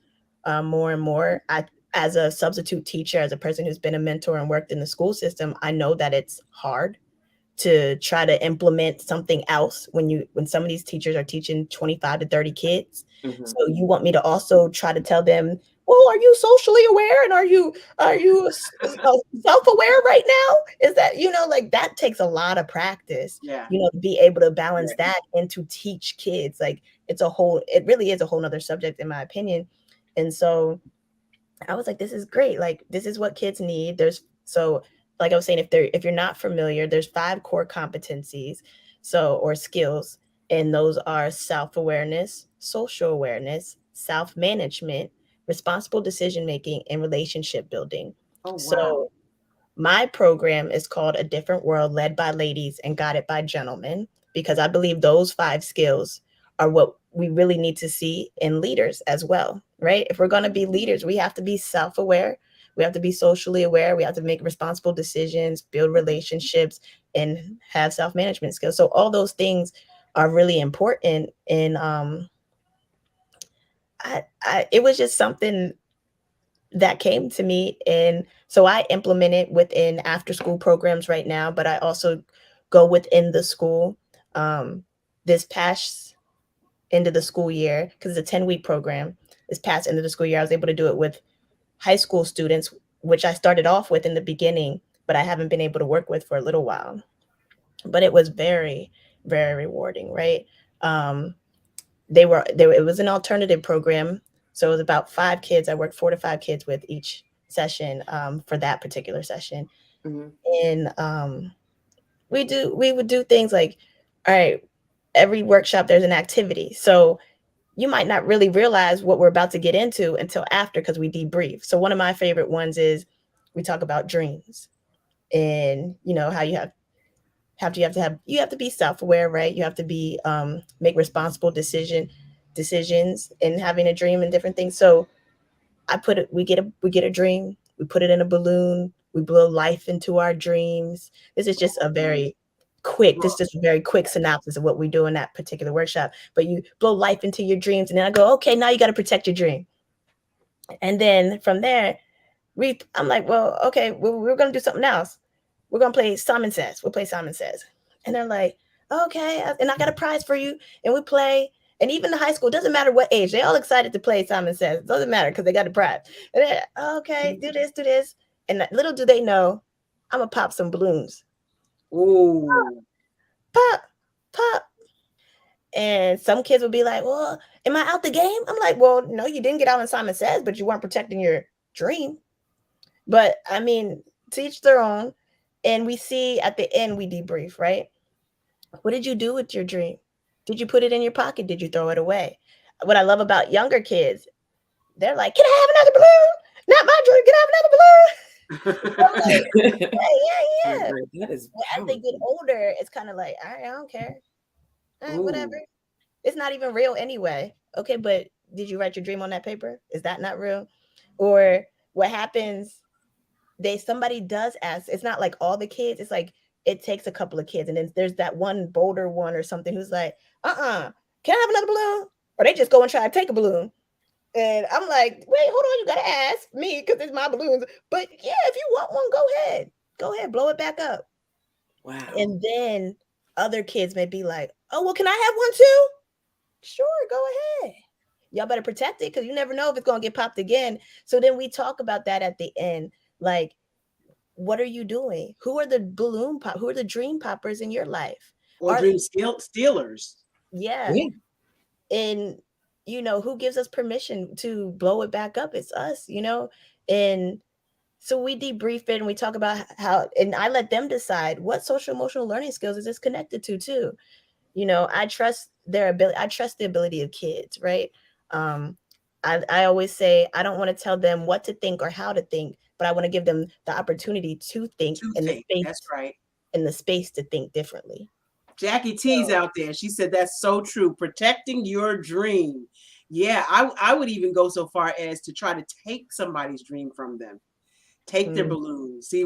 more and more. As a substitute teacher, as a person who's been a mentor and worked in the school system, I know that it's hard to try to implement something else when some of these teachers are teaching 25 to 30 kids. So you want me to also try to tell them, well, are you socially aware, and are you self-aware right now? Is that, like, that takes a lot of practice, to be able to balance that and to teach kids. Like, it really is a whole nother subject, in my opinion. And so I was like, this is great. Like, this is what kids need. So like I was saying, if you're not familiar, there's 5 core competencies, or skills, and those are self-awareness, social awareness, self-management, responsible decision-making, and relationship building. Oh, wow. So my program is called A Different World, led by ladies and guided by gentlemen, because I believe those 5 skills are what we really need to see in leaders as well, right? If we're going to be leaders, we have to be self-aware. We have to be socially aware. We have to make responsible decisions, build relationships, and have self-management skills. So all those things are really important. And it was just something that came to me. And so I implement it within after-school programs right now, but I also go within the school. This past end of the school year, because it's a 10-week program, this past end of the school year, I was able to do it with high school students which I started off with in the beginning, but I haven't been able to work with for a little while. But it was very, very rewarding, right? Um, it was an alternative program, so it was about 5 kids. I worked 4 to 5 kids with each session, for that particular session. Mhm. And we would do things like, all right, every workshop there's an activity, so you might not really realize what we're about to get into until after, because we debrief. So one of my favorite ones is we talk about dreams, and how you have to be self-aware, right? You have to be make responsible decisions in having a dream and different things. So we get a dream, we put it in a balloon, we blow life into our dreams. This is just a very quick synopsis of what we do in that particular workshop. But you blow life into your dreams, and then I go, okay, now you got to protect your dream. And then from there, I'm like, well, okay, we're gonna do something else. We're gonna play Simon Says. We'll play Simon Says. And they're like, okay, and I got a prize for you. And we play. And even the high school, doesn't matter what age, they all excited to play Simon Says. It doesn't matter because they got a prize. And okay, do this, do this. And little do they know, I'm gonna pop some balloons. Ooh. Pop, pop. And some kids will be like, well, am I out the game? I'm like, well, no, you didn't get out on Simon Says, but you weren't protecting your dream. But I mean, to each their own. And we see at the end, we debrief, right? What did you do with your dream? Did you put it in your pocket? Did you throw it away? What I love about younger kids, they're like, can I have another balloon? Not my dream. Can I have another balloon? I'm like, yeah. That is well, as they get older, it's kind of like, all right, I don't care. Whatever. It's not even real anyway. Okay, but did you write your dream on that paper? Is that not real? Or what happens, somebody does ask. It's not like all the kids. It's like it takes a couple of kids, and then there's that one bolder one or something who's like, can I have another balloon? Or they just go and try to take a balloon. And I'm like, wait, hold on, you gotta ask me because it's my balloons. But yeah, if you want one, go ahead, blow it back up. Wow. And then other kids may be like, oh, well, can I have one too? Sure, go ahead. Y'all better protect it because you never know if it's gonna get popped again. So then we talk about that at the end. Like, what are you doing? Who are the who are the dream poppers in your life? Or dream stealers. Yeah. And who gives us permission to blow it back up? It's us, and so we debrief it and we talk about how, and I let them decide what social emotional learning skills is this connected to too. I trust their ability. I trust the ability of kids, right? I always say I don't want to tell them what to think or how to think, but I want to give them the opportunity to think in the space. That's right. In the space to think differently. Jackie T's out there. She said that's so true. Protecting your dream. Yeah, I would even go so far as to try to take somebody's dream from them. Take their balloon. See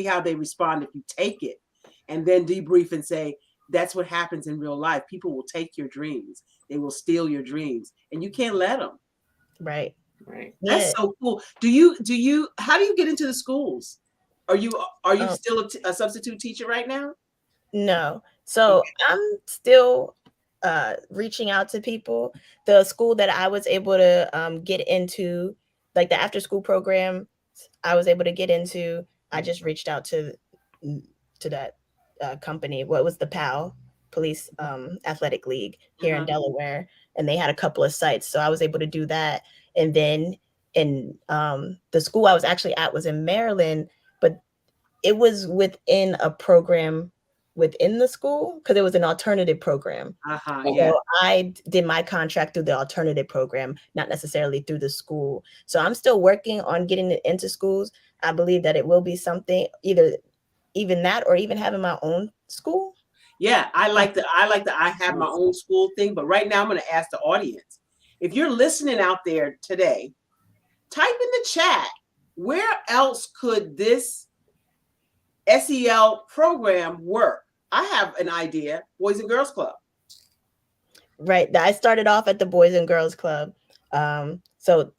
how they respond if you take it, and then debrief and say that's what happens in real life. People will take your dreams. They will steal your dreams, and you can't let them. Right. That's so cool. How do you get into the schools? Are you still a substitute teacher right now? No. So I'm still reaching out to people. The school that I was able to get into, like the after school program, I was able to get into. I just reached out to that company. What was the PAL Police Athletic League here in Delaware, and they had a couple of sites, so I was able to do that. And then in the school I was actually at was in Maryland, but it was within a program within the school because it was an alternative program. So I did my contract through the alternative program, not necessarily through the school. So I'm still working on getting it into schools. I believe that it will be something, even that or even having my own school. Yeah, I like the I have my own school thing, but right now I'm going to ask the audience. If you're listening out there today, type in the chat, where else could this SEL program work? I have an idea, Boys and Girls Club. Right. I started off at the Boys and Girls Club. So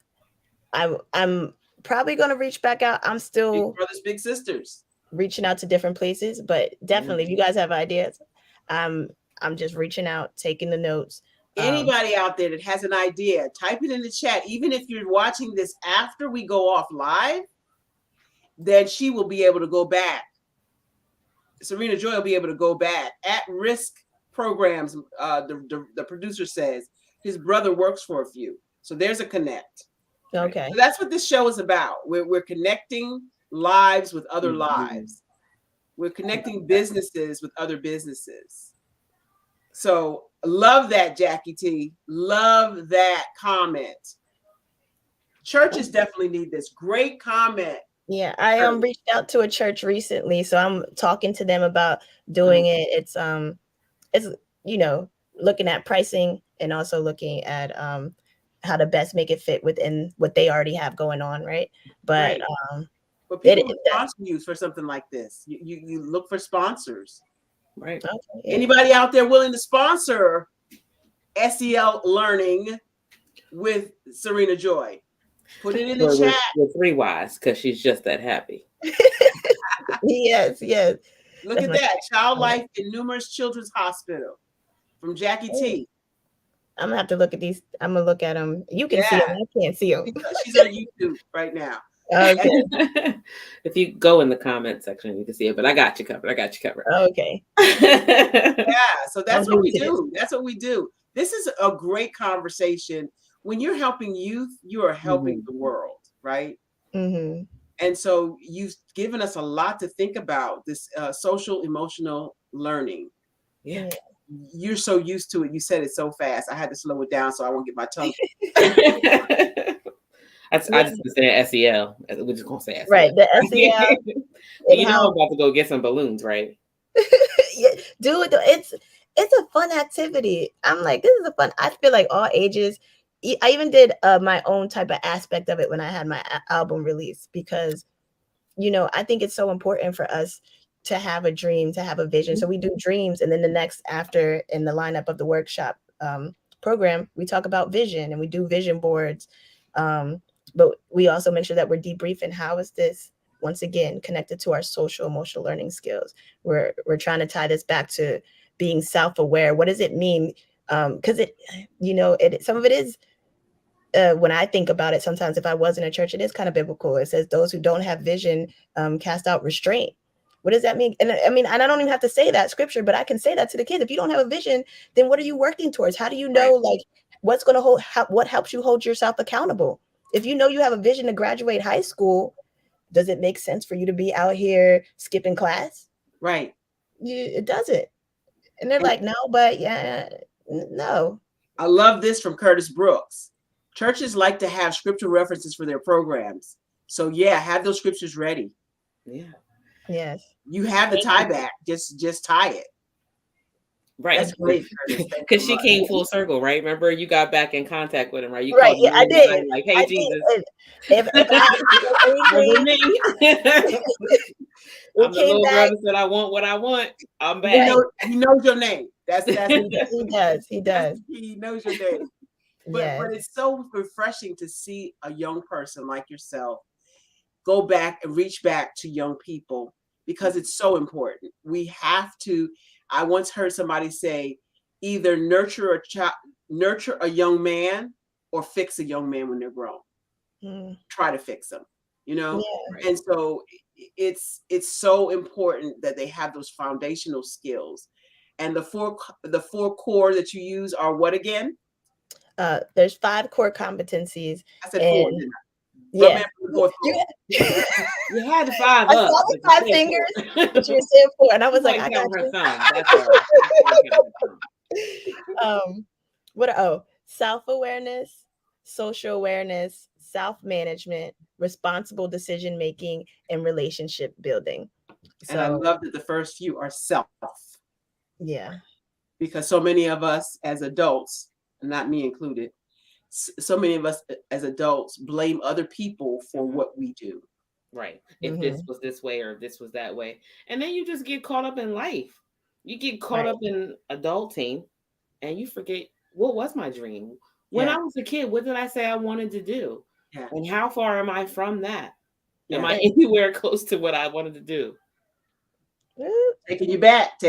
I'm probably going to reach back out. I'm still Big brothers, big sisters. Reaching out to different places, but definitely if you guys have ideas, I'm just reaching out, taking the notes. Anybody out there that has an idea, type it in the chat. Even if you're watching this after we go off live, then she will be able to go back. Serena Joy will be able to go back. At risk programs, the producer says his brother works for a few. So there's a connect. Okay. So that's what this show is about. We're connecting lives with other lives. We're connecting businesses with other businesses. So love that, Jackie T. Love that comment. Churches definitely need this. Great comment. Yeah, I reached out to a church recently, so I'm talking to them about doing it. It's you know, looking at pricing and also looking at how to best make it fit within what they already have going on, right? But but people would sponsor you for something like this. You look for sponsors. Right. Okay, yeah. Anybody out there willing to sponsor SEL learning with Serena Joy? Put it in the chat. With 3 Ys, because she's just that happy. Yes. Look at that. Child Life in Numerous Children's Hospital from Jackie T. I'm gonna have to look at these. I'm gonna look at them. You can see them. I can't see them. She's on YouTube right now. Okay. If you go in the comment section, you can see it. But I got you covered. Okay. Yeah. So that's what we do. That's what we do. This is a great conversation. When you're helping youth, you are helping the world, right? Mm-hmm. And so you've given us a lot to think about, this social emotional learning. Yeah. You're so used to it. You said it so fast. I had to slow it down so I won't get my tongue. I just said SEL. We're just gonna say SEL. Right, the SEL. You know, I'm about to go get some balloons, right? Yeah, do it. It's a fun activity. I'm like, this is a fun. I feel like all ages. I even did my own type of aspect of it when I had my album release, because, you know, I think it's so important for us to have a dream, to have a vision. So we do dreams, and then the next after in the lineup of the workshop program, we talk about vision and we do vision boards. But we also make sure that we're debriefing how is this once again connected to our social emotional learning skills. We're trying to tie this back to being self-aware. What does it mean? Because it, you know, some of it is. When I think about it, sometimes if I was in a church, it is kind of biblical. It says those who don't have vision cast out restraint. What does that mean? And I mean, and I don't even have to say that scripture, but I can say that to the kids. If you don't have a vision, then what are you working towards? How do you know, like, what's going to what helps you hold yourself accountable? If you know you have a vision to graduate high school, does it make sense for you to be out here skipping class? Right. It doesn't. And they're like, no, but yeah, no. I love this from Curtis Brooks. Churches like to have scripture references for their programs. So yeah, have those scriptures ready. Yeah. Yes. You have the tie back. Just tie it. Right. That's great, Curtis. Because she came full circle, right? Remember, you got back in contact with him, right? You right. Yeah, I did. Like, hey, Jesus. If I'm the little girl that said, I want what I want. I'm back. He knows your name. That's he does. He does. He knows your name. But it's so refreshing to see a young person like yourself go back and reach back to young people, because it's so important. We have to. I once heard somebody say, either nurture a young man or fix a young man when they're grown. Try to fix them, you know? Yeah. And so it's so important that they have those foundational skills. And the four core that you use are what again? There's 5 core competencies. I said 4, didn't I? Yeah. You had the 5 I up. saw the 5 fingers, but you were saying 4, and I was like, I got you. Self-awareness, social awareness, self-management, responsible decision-making, and relationship building. And I love that the first few are self. Yeah. Because so many of us as adults, not me included, so many of us as adults blame other people for what we do. Right. If this was this way or if this was that way. And then you just get caught up in life. You get caught up in adulting and you forget, what was my dream? When I was a kid, what did I say I wanted to do? Yeah. And how far am I from that? Yeah. Am I anywhere close to what I wanted to do? Taking you back.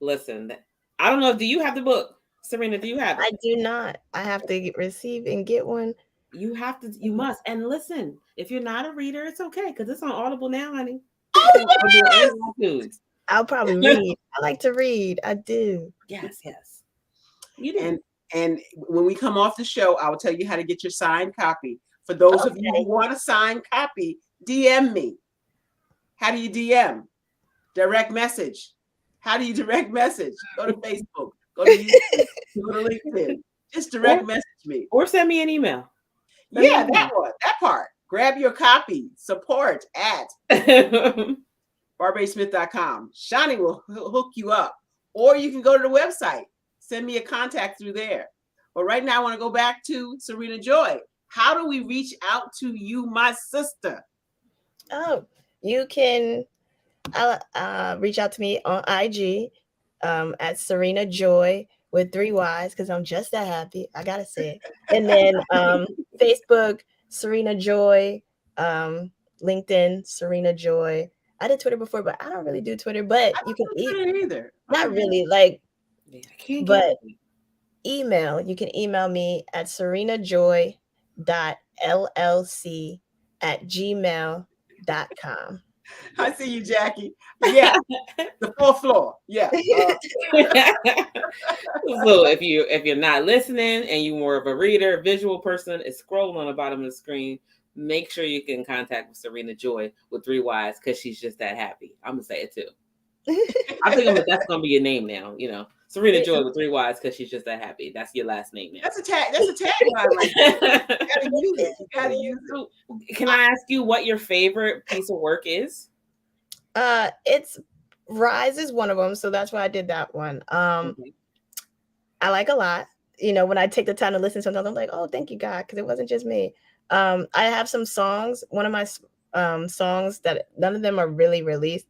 Listen, I don't know. Do you have the book? Serena, do you have it? I do not. I have to receive and get one. You have to. You must. And listen, if you're not a reader, it's okay because it's on Audible now, honey. Oh, It's on Audible yes. and iTunes. I'll probably read. I like to read. I do. Yes. You do. And when we come off the show, I will tell you how to get your signed copy. For those of you who want a signed copy, DM me. How do you DM? Direct message. How do you direct message? Go to Facebook. Go to YouTube. Go to LinkedIn. Just direct message me. Or send me an email. Yeah, that one. That part. Grab your copy. Support at barbadesmith.com. Shani will hook you up. Or you can go to the website. Send me a contact through there. But right now, I want to go back to Serena Joy. How do we reach out to you, my sister? Oh, you can reach out to me on IG at Serena Joy with 3 Y's because I'm just that happy. I gotta say it. And then Facebook, Serena Joy, LinkedIn, Serena Joy. I did Twitter before, but I don't really do Twitter. But you can either. Not really, like, I can't but email. You can email me at serenajoy.llc@gmail.com. I see you, Jackie. Yeah, the 4th floor. Yeah. So if you're not listening and you're more of a reader, visual person, it's scrolling on the bottom of the screen. Make sure you can contact with Serena Joy with 3 Y's because she's just that happy. I'm gonna say it too. I think that's gonna be your name now. You know, Serena Joy with 3 Y's because she's just that happy. That's your last name now. That's a tagline right there. You gotta use it. You gotta use it. Can I ask you what your favorite piece of work is? It's Rise is one of them, so that's why I did that one. I like a lot. You know, when I take the time to listen, sometimes I'm like, oh, thank you, God, because it wasn't just me. I have some songs. One of my songs that none of them are really released,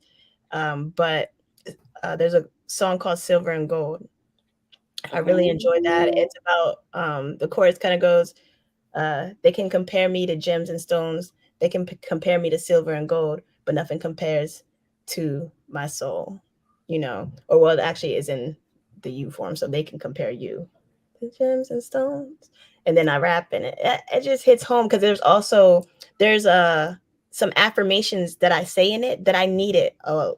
but there's a song called Silver and Gold. I really enjoy that. It's about the chorus kind of goes, they can compare me to gems and stones. They can compare me to silver and gold, but nothing compares to my soul, you know, or well, it actually is in the you form, so they can compare you to gems and stones. And then I rap in it. It just hits home because there's some affirmations that I say in it that I needed a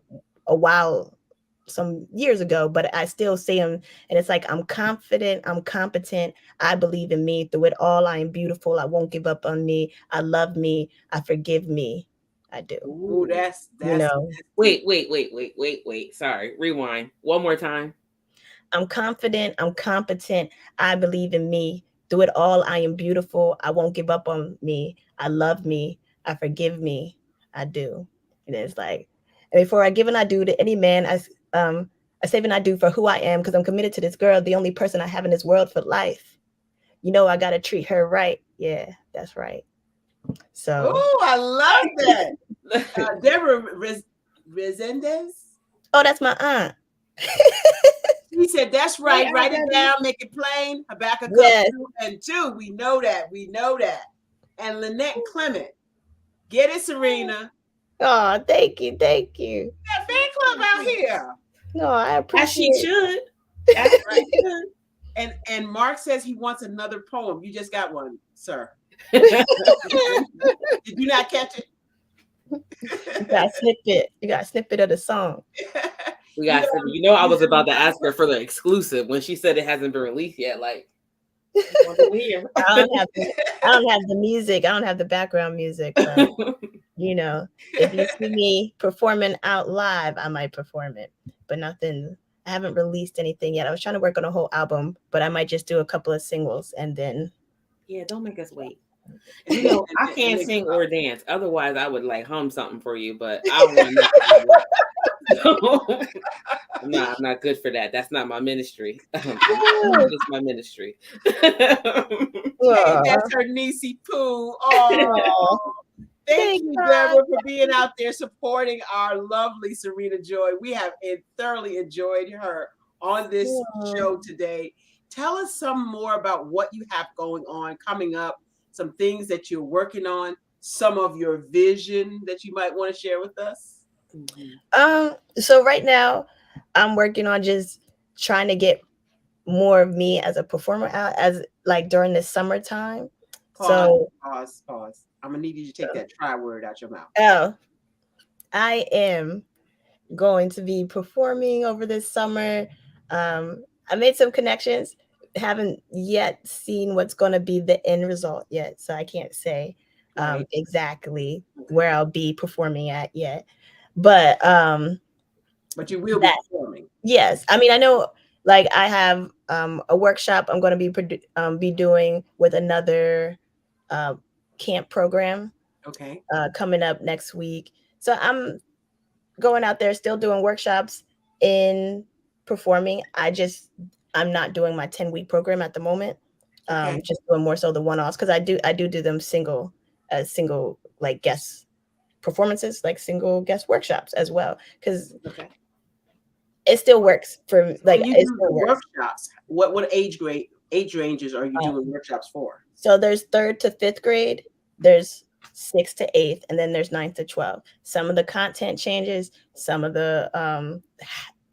while, some years ago, but I still say them. And it's like, I'm confident, I'm competent, I believe in me. Through it all, I am beautiful. I won't give up on me. I love me. I forgive me. I do. Ooh, that's you know. Wait. Sorry. Rewind. One more time. I'm confident, I'm competent, I believe in me. Through it all, I am beautiful. I won't give up on me. I love me. I forgive me. I do. And it's like, and before I give an I do to any man, I save an I do for who I am because I'm committed to this girl, the only person I have in this world for life. You know, I got to treat her right. Yeah, that's right. So. Oh, I love that. Deborah Resendez. Oh, that's my aunt. He said, that's right. Write it down, make it plain. Habakkuk 2 and 2. We know that. And Lynette Clement. Get it, Serena. Oh, thank you. That fan club out here. No, I appreciate As she should. That's right. And Mark says he wants another poem. You just got one, sir. Did you not catch it? You got a snippet of the song. I was about to ask her for the exclusive when she said it hasn't been released yet. Like, I don't have the music. I don't have the background music. But, you know, if you see me performing out live, I might perform it. But nothing. I haven't released anything yet. I was trying to work on a whole album, but I might just do a couple of singles and then. Yeah, don't make us wait. You know, I can't sing or dance. Otherwise, I would like hum something for you, but I don't want to. I'm not good for that. That's not my ministry. It's my ministry. Hey, that's her niecey Pooh. Oh, thank you, Deborah, for being out there supporting our lovely Serena Joy. We have thoroughly enjoyed her on this show today. Tell us some more about what you have going on coming up, some things that you're working on, some of your vision that you might want to share with us. So right now I'm working on just trying to get more of me as a performer out as like during the summertime. Pause. I'm gonna need you to take that try word out your mouth. Oh, I am going to be performing over this summer. I made some connections. Haven't yet seen what's going to be the end result yet, so I can't say Right. exactly where I'll be performing at yet. But you will be performing. Yes, I mean I know. Like I have a workshop I'm going to be doing with another camp program. Okay. Coming up next week, so I'm going out there still doing workshops in performing. I'm not doing my 10-week program at the moment. Okay. Just doing more so the one-offs because I do them single like guest performances, like single guest workshops as well because it still works for like when you it do still works. workshops, what age ranges are you doing workshops for? So there's 3rd to 5th grade, there's 6th to 8th, and then there's 9th to 12th. Some of the content changes, some of the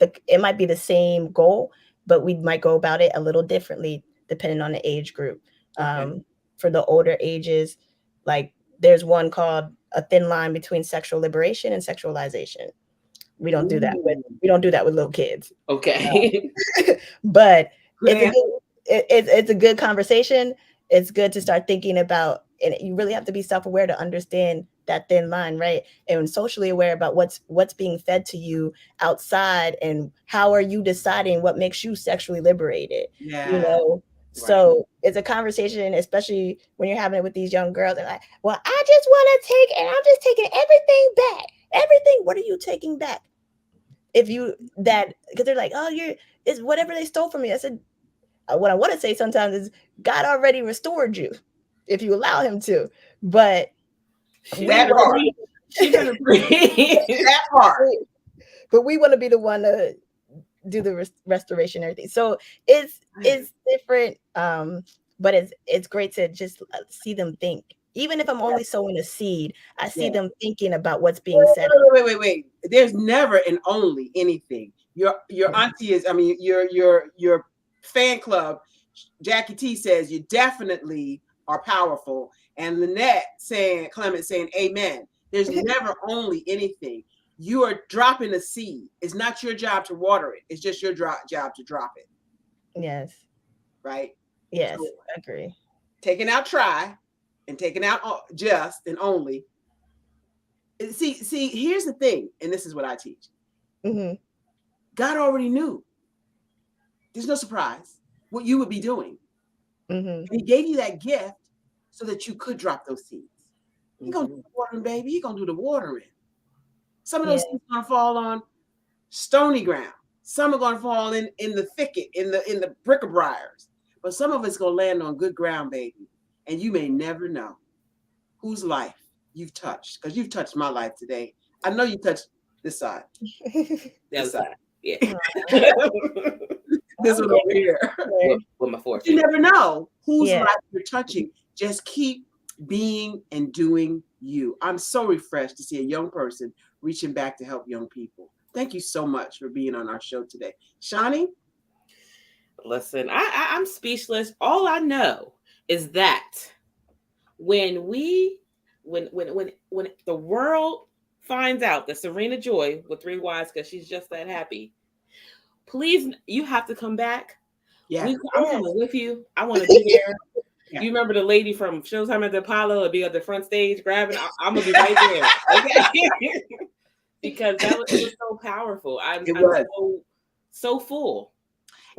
it might be the same goal, but we might go about it a little differently depending on the age group. For the older ages, like there's one called A Thin Line Between Sexual Liberation and Sexualization. We don't do that with little kids. Okay. But it's a good conversation. It's good to start thinking about, and you really have to be self-aware to understand that thin line, right? And socially aware about what's being fed to you outside, and how are you deciding what makes you sexually liberated? You know, so it's a conversation, especially when you're having it with these young girls. They're like, well, I just want to take, and I'm just taking everything back. Everything. What are you taking back? Because they're like, oh, it's whatever they stole from me. I said, what I want to say sometimes is God already restored you if you allow him to. But that part. But we want to be the one to do the restoration and everything. So it's different. But it's great to just see them think. Even if I'm only sowing a seed, I see them thinking about what's being said. Wait. There's never an only anything. Your auntie is, I mean, your fan club, Jackie T says you definitely are powerful. And Clement saying amen. There's never only anything. You are dropping a seed. It's not your job to water it. It's just your job to drop it. Yes. Right? Yes, so, I agree. Taking out try and taking out just and only. See, here's the thing, and this is what I teach. God already knew. There's no surprise what you would be doing. And he gave you that gift so that you could drop those seeds. He's going to do the watering, baby. He's going to do the watering. Some of those seeds are going to fall on stony ground. Some are going to fall in the thicket, in the briar-briars. But some of it's going to land on good ground, baby. And you may never know whose life you've touched, because you've touched my life today. I know you touched this side. This side. Yeah. This one over here. With my forefinger. You never know whose life you're touching. Just keep being and doing you. I'm so refreshed to see a young person reaching back to help young people. Thank you so much for being on our show today. Shani? Listen, I'm speechless. All I know is that when the world finds out that Serena Joy with 3 Ys, because she's just that happy, please, you have to come back. I'm coming with you. I want to be there. You remember the lady from Showtime at the Apollo would be at the front stage grabbing? I'm gonna be right there. Okay? Because it was so powerful. I'm so full.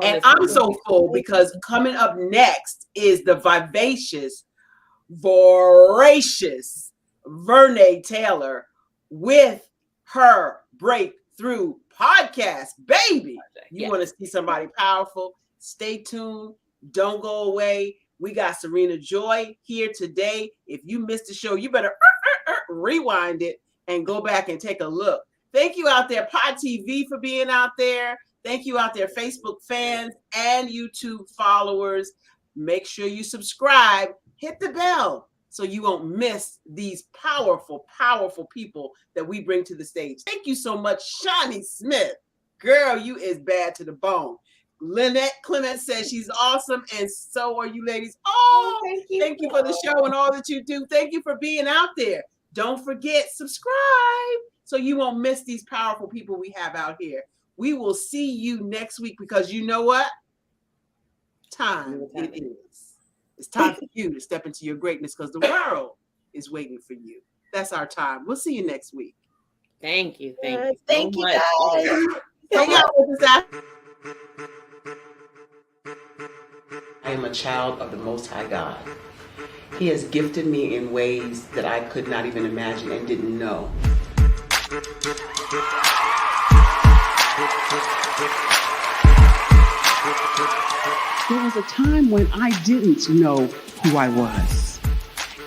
And I'm so full because coming up next is the vivacious, voracious Vernay Taylor with her breakthrough podcast, baby. You want to see somebody powerful? Stay tuned. Don't go away. We got Serena Joy here today. If you missed the show, you better rewind it and go back and take a look. Thank you out there, Pod TV, for being out there. Thank you out there, Facebook fans and YouTube followers. Make sure you subscribe. Hit the bell so you won't miss these powerful, powerful people that we bring to the stage. Thank you so much, Shani Smith. Girl, you is bad to the bone. Lynette Clement says she's awesome, and so are you ladies. Oh, thank you for the show and all that you do. Thank you for being out there. Don't forget, subscribe so you won't miss these powerful people we have out here. We will see you next week because you know what? Time it is. It's time for you to step into your greatness because the world is waiting for you. That's our time. We'll see you next week. Thank you. Thank you, guys. Hang out with us after. I am a child of the Most High God. He has gifted me in ways that I could not even imagine and didn't know. There was a time when I didn't know who I was.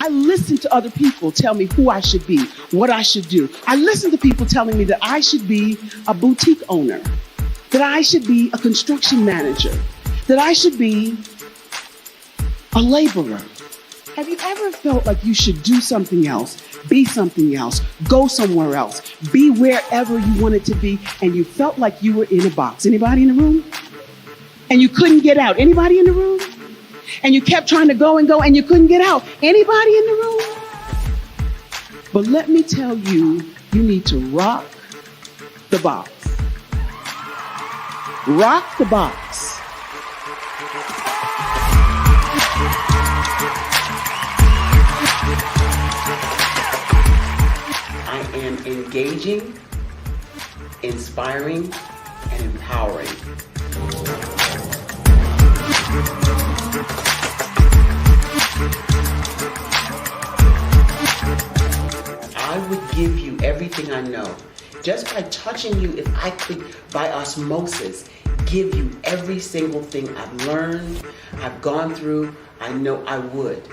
I listened to other people tell me who I should be, what I should do. I listened to people telling me that I should be a boutique owner, that I should be a construction manager, that I should be a laborer. Have you ever felt like you should do something else, be something else, go somewhere else, be wherever you wanted to be, and you felt like you were in a box? Anybody in the room? And you couldn't get out? Anybody in the room? And you kept trying to go and you couldn't get out? Anybody in the room? But let me tell you, you need to rock the box. Rock the box. I am engaging, inspiring, and empowering. I would give you everything I know. Just by touching you, if I could, by osmosis, give you every single thing I've learned, I've gone through, I know I would.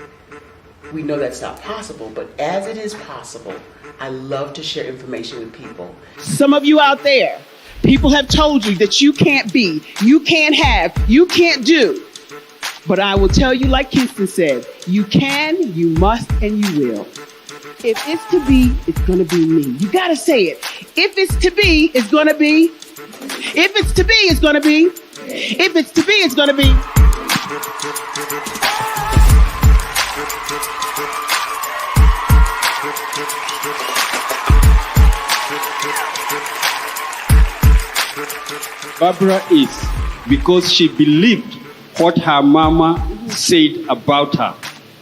We know that's not possible, but as it is possible, I love to share information with people. Some of you out there, people have told you that you can't be, you can't have, you can't do. But I will tell you, like Kingston said, you can, you must, and you will. If it's to be, it's going to be me. You got to say it. If it's to be, it's going to be. If it's to be, it's going to be. If it's to be, it's going to be. Barbara is because she believed what her mama said about her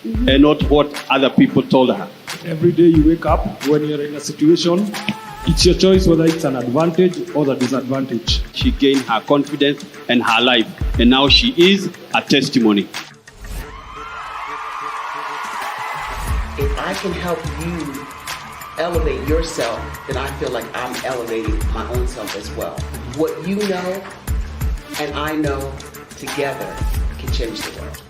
and not what other people told her. Every day you wake up, when you're in a situation, it's your choice whether it's an advantage or the disadvantage. She gained her confidence and her life, and now she is a testimony. If I can help you elevate yourself, then I feel like I'm elevating my own self as well. What you know and I know together can change the world.